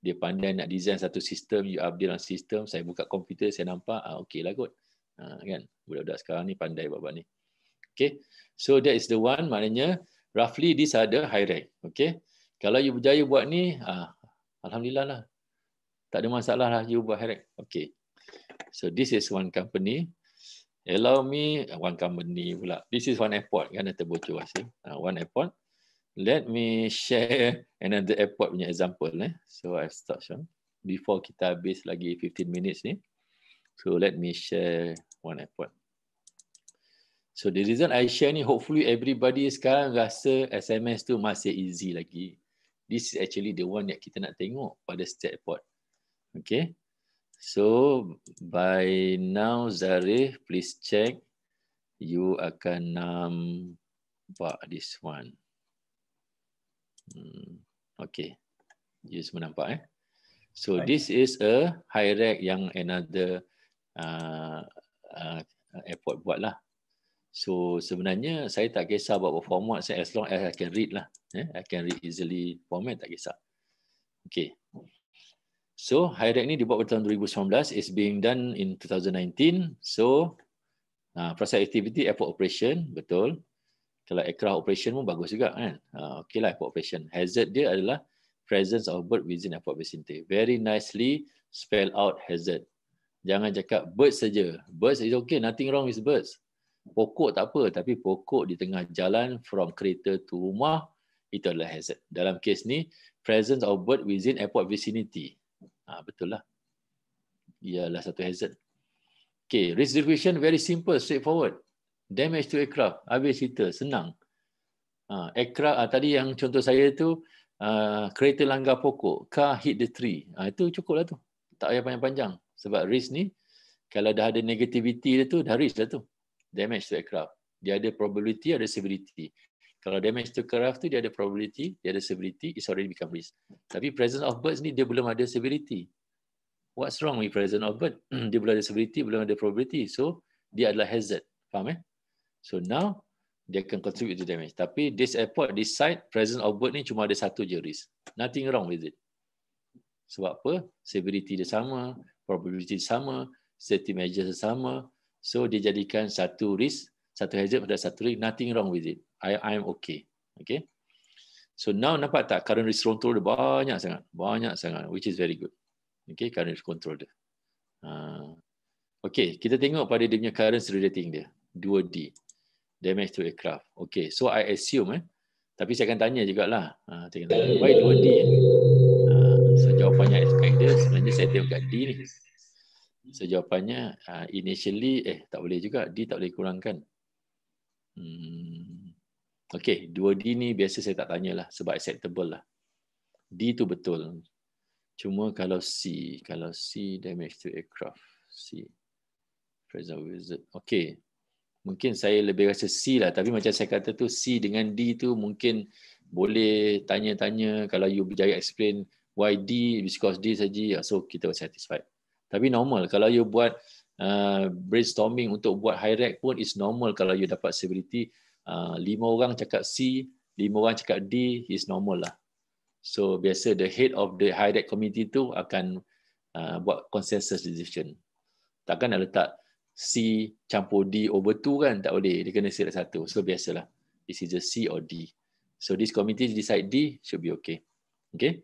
dia pandai nak design satu sistem, you update on sistem, saya buka komputer, saya nampak, okey lah kot. Kan? Budak-budak sekarang ni pandai bab ni. Okay. So that is the one, maknanya roughly these are the high rank. Okay. Kalau you berjaya buat ni, alhamdulillah lah. Tak ada masalah lah you buat high rank. Okay. So this is one company. Allow me, one company pula. This is one airport, kan ada terbocor hasil. One airport. Let me share another airport punya example. So I start before kita habis lagi 15 minutes ni. So let me share one airport. So the reason I share ni, hopefully everybody sekarang rasa SMS tu masih easy lagi. This is actually the one yang kita nak tengok pada setiap airport. Okay. So by now Zarif, please check. You akan nampak this one. Okay. You semua nampak So this is a high rack yang another airport buat lah. So sebenarnya saya tak kisah buat format saya, as long as I can read lah. I can read easily format, tak kisah. Okay. So high rack ni dibuat pada tahun 2019, is being done in 2019. So proses activity airport operation, betul. Kalau aircraft operation pun bagus juga kan. Okay lah airport operation. Hazard dia adalah presence of bird within airport vicinity. Very nicely spell out hazard. Jangan cakap birds saja. Birds is okay, nothing wrong with birds. Pokok tak apa, tapi pokok di tengah jalan from kereta to rumah, itu adalah hazard. Dalam kes ni, presence of bird within airport vicinity. Betul lah. Ialah satu hazard. Okay, risk distribution very simple, straightforward. Damage to aircraft, habis cerita, senang. Aircraft, tadi yang contoh saya tu, kereta langgar pokok, car hit the tree. Itu cukup lah tu. Tak payah panjang-panjang. Sebab risk ni, kalau dah ada negativity dia tu, dah risk dah tu. Damage to aircraft. Dia ada probability, ada severity. Kalau damage to aircraft tu, dia ada probability, dia ada severity, it's already become risk. Tapi presence of birds ni, dia belum ada severity. What's wrong with presence of bird? Dia belum ada severity, belum ada probability. So, dia adalah hazard. Faham So now, dia akan contribute to damage. Tapi this airport, this site, presence of bird ni cuma ada satu je risk. Nothing wrong with it. Sebab apa? Severity dia sama, probability dia sama, safety measures dia sama. So dia jadikan satu risk, satu hazard pada satu risk, nothing wrong with it. I'm okay. Okay. So now nampak tak current risk control dia banyak sangat, which is very good. Okay, current risk control dia. Okey, kita tengok pada dia punya current rating dia. 2D. Damage to aircraft. Okey, so I assume tapi saya akan tanya jugalah. Tanya, why 2D? So jawapannya expect dia sebenarnya saya tengok kat D ni. So jawapannya initially tak boleh juga, D tak boleh kurangkan. Okey, 2D ni biasa saya tak tanyalah sebab acceptable lah. D tu betul. Cuma kalau C damage to aircraft. C. Present wizard. Okey. Mungkin saya lebih rasa C lah, tapi macam saya kata tu C dengan D tu mungkin boleh tanya-tanya kalau you berjaya explain why D, because D saja, so kita satisfied. Tapi normal kalau you buat brainstorming untuk buat high rank pun is normal kalau you dapat severity 5 orang cakap C, 5 orang cakap D is normal lah. So biasa the head of the high rank committee tu akan buat consensus decision. Takkan nak letak C campur D over 2 kan, tak boleh, dia kena select satu. So biasalah, it's either C or D. So this committee decide D, should be okay. Okay,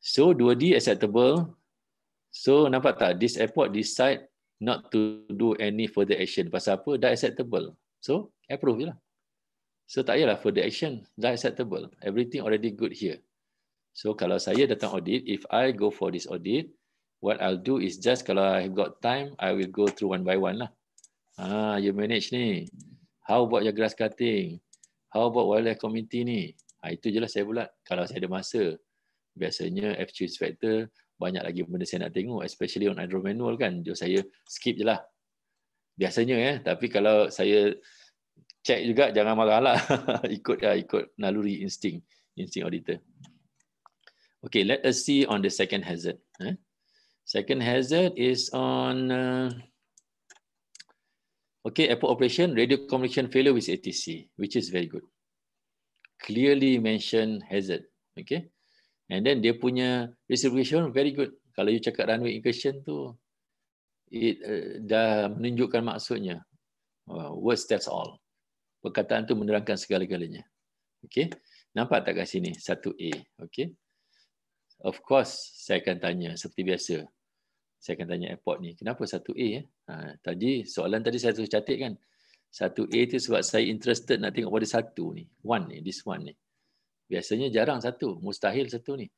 so 2D acceptable. So nampak tak, this airport decide not to do any further action. Pasal apa? Dah acceptable. So approve je lah. So tak payahlah further action, dah acceptable. Everything already good here. So kalau saya datang audit, if I go for this audit, what I'll do is just kalau I got time, I will go through one by one lah. You manage ni. How about your grass cutting? How about wildlife committee ni? Itu je lah saya bulat. Kalau saya ada masa. Biasanya FQ inspector, banyak lagi benda saya nak tengok, especially on hydro manual kan. Jadi saya skip je lah. Biasanya tapi kalau saya check juga, jangan marah lah. ikut naluri insting auditor. Okay, let us see on the second hazard. Second hazard is on airport operation, radio communication failure with ATC, which is very good. Clearly mention hazard. Okay. And then dia punya distribution very good. Kalau you cakap runway incursion tu, it dah menunjukkan maksudnya. Words that's all. Perkataan tu menerangkan segala-galanya. Okay. Nampak tak kat sini? 1A. Okay. Of course, saya akan tanya seperti biasa. Saya akan tanya airport ni, kenapa 1A? Tadi soalan tadi saya terus catat kan. 1A tu sebab saya interested nak tengok pada satu ni. This one ni. Biasanya jarang satu, mustahil satu ni.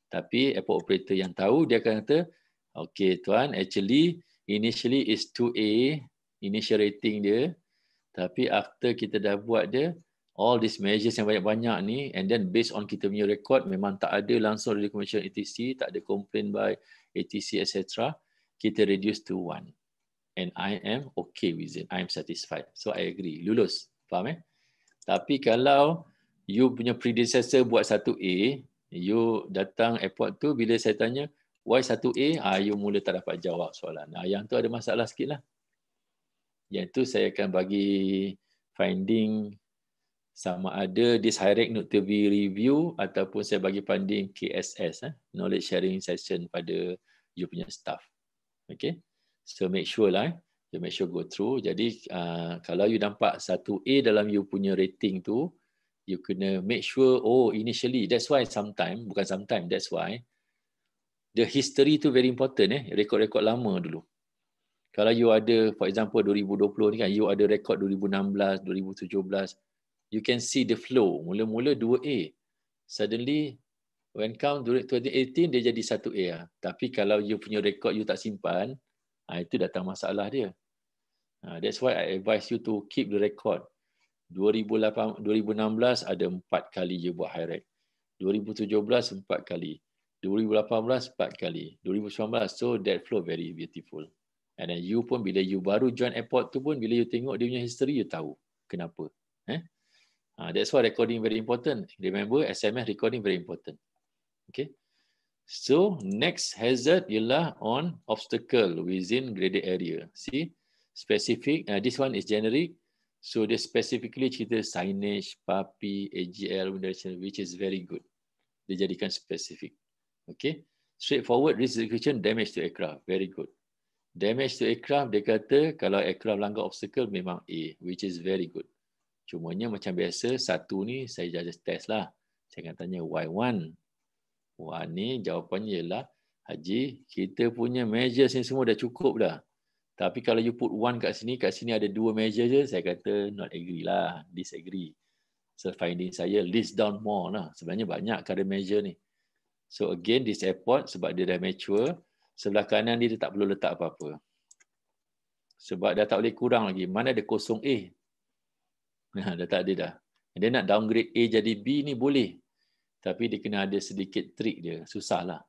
Tapi airport operator yang tahu, dia akan kata, okay tuan, actually initially is 2A, initial rating dia. Tapi after kita dah buat dia, all these measures yang banyak-banyak ni, and then based on kita punya record, memang tak ada langsung dari commission ATC, tak ada complaint by ATC, etc. Kita reduce to 1. And I am okay with it. I am satisfied. So I agree. Lulus. Faham Tapi kalau you punya predecessor buat 1A, you datang airport tu, bila saya tanya, why 1A? You mula tak dapat jawab soalan. Yang tu ada masalah sikit lah. Yang tu saya akan bagi finding sama ada this high rank need to be review ataupun saya bagi funding KSS, knowledge sharing session pada you punya staff. Okay, so make sure lah, you make sure go through. Jadi kalau you nampak 1A dalam you punya rating tu, you kena make sure, initially, that's why that's why the history tu very important. Rekod-rekod lama dulu. Kalau you ada, for example 2020 ni kan, you ada rekod 2016, 2017, you can see the flow. Mula-mula 2A. Suddenly, when count 2018, dia jadi 1A. Tapi kalau you punya rekod you tak simpan, itu datang masalah dia. That's why I advise you to keep the record. 2016 ada 4 kali you buat high rank. 2017 4 kali. 2018 4 kali. 2019, so that flow very beautiful. And then you pun bila you baru join airport tu pun, bila you tengok dia punya history, you tahu kenapa. That's why recording very important. Remember, SMS recording very important. Okay. So next hazard ialah on obstacle within graded area. See, specific. This one is generic. So dia specifically cerita signage, PAPI, AGL, which is very good. Dia jadikan specific. Okay. Straightforward risk description, damage to aircraft. Very good. Damage to aircraft, dia kata kalau aircraft langgar obstacle memang A, which is very good. Cumanya macam biasa, satu ni saya just test lah. Saya akan tanya why 1? Why ni jawapannya ialah, Haji, kita punya measures ni semua dah cukup dah. Tapi kalau you put 1 kat sini ada 2 measure je, saya kata not agree lah, disagree. So finding saya list down more lah. Sebenarnya banyak current measure ni. So again, this airport sebab dia dah mature, sebelah kanan dia tak perlu letak apa-apa. Sebab dah tak boleh kurang lagi. Mana ada kosong A? Dah tak ada dah. Dia nak downgrade A jadi B ni boleh. Tapi dia kena ada sedikit trik dia. Susah lah.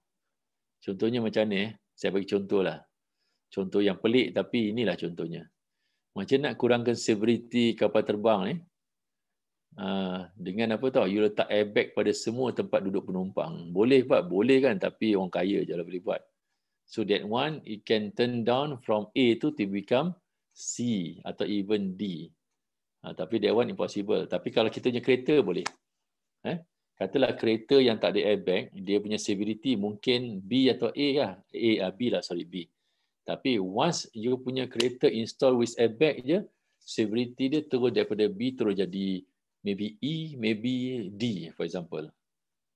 Contohnya macam ni, saya bagi contoh lah. Contoh yang pelik tapi inilah contohnya. Macam nak kurangkan severity kapal terbang ni, dengan apa tahu, you letak airbag pada semua tempat duduk penumpang. Boleh Pak? Boleh kan? Tapi orang kaya je lah boleh buat. So that one, it can turn down from A to become C atau even D. Tapi that one impossible. Tapi kalau kita punya kereta boleh. Katalah kereta yang tak ada airbag, dia punya severity mungkin B atau A lah. B. Tapi once you punya kereta install with airbag je, severity dia terus daripada B terus jadi maybe E, maybe D for example.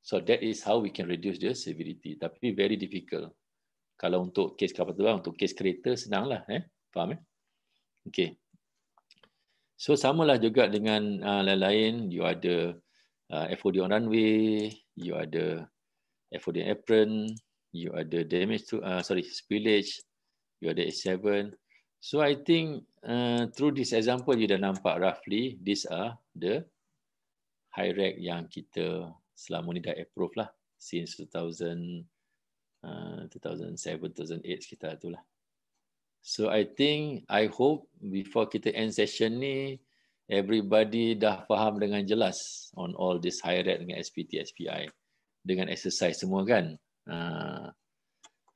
So that is how we can reduce the severity. Tapi very difficult. Kalau untuk kes kapal terbang, untuk kes kereta senanglah, faham? Okay. So samalah juga dengan lain-lain. You ada FOD on runway, you ada FOD on apron, you ada damage to spillage, you ada A7. So I think through this example you dah nampak roughly these are the high rec yang kita selama ni dah approve lah since 2007, 2008 sekitar tu lah. So I hope before kita end session ni, everybody dah faham dengan jelas on all this high rate dengan SPT, SPI dengan exercise semua kan.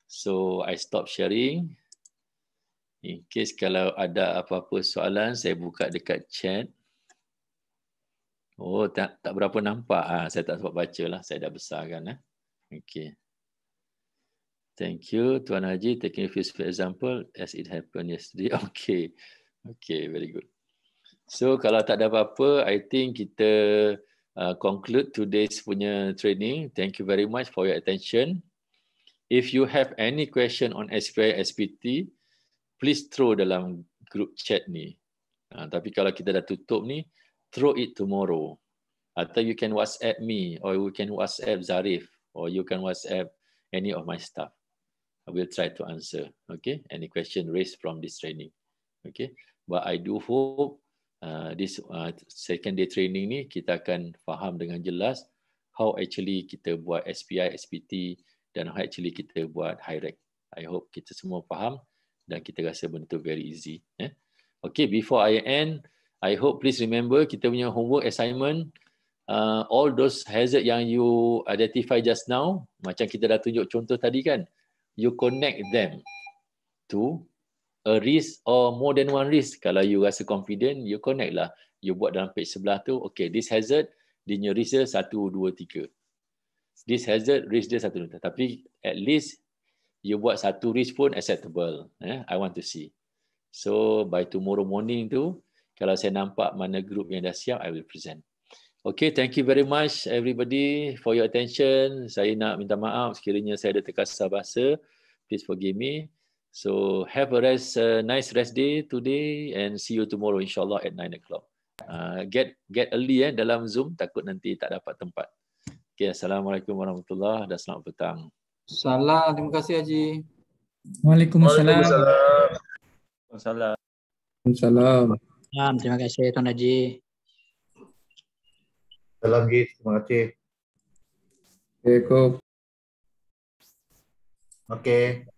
So I stop sharing. In case kalau ada apa-apa soalan, saya buka dekat chat. Oh, tak berapa nampak. Saya tak sempat baca lah. Saya dah besarkan. Okay. Thank you, Tuan Haji. Taking a few example as it happened yesterday. Okay. Okay, very good. So, kalau tak ada apa-apa, I think kita conclude today's punya training. Thank you very much for your attention. If you have any question on SPI, SPT, please throw dalam group chat ni. Tapi kalau kita dah tutup ni, throw it tomorrow. Atau you can WhatsApp me, or you can WhatsApp Zarif, or you can WhatsApp any of my staff. I will try to answer. Okay, any question raised from this training. Okay, but I do hope this second day training ni kita akan faham dengan jelas how actually kita buat SPI, SPT dan how actually kita buat high rec. I hope kita semua faham dan kita rasa benda tu very easy. Okay, before I end, I hope please remember kita punya homework assignment, all those hazard yang you identify just now, macam kita dah tunjuk contoh tadi kan, you connect them to a risk or more than one risk. Kalau you rasa confident, you connect lah. You buat dalam page sebelah tu, okay, this hazard, dia punya risk dia 1, 2, 3. This hazard, risk dia 1, 2, 3. Tapi at least you buat satu risk pun acceptable. I want to see. So by tomorrow morning tu, kalau saya nampak mana group yang dah siap, I will present. Okay, thank you very much everybody for your attention. Saya nak minta maaf sekiranya saya ada terkasar bahasa. Please forgive me. So have a nice rest day today and see you tomorrow insyaAllah at 9 o'clock. Get early dalam Zoom, takut nanti tak dapat tempat. Okay, Assalamualaikum warahmatullahi wabarakatuh dan selamat petang. Salam, terima kasih Haji. Waalaikumsalam. Waalaikumsalam. Waalaikumsalam. Terima kasih Tuan Haji. Salam Haji, terima kasih. Assalamualaikum. Okay.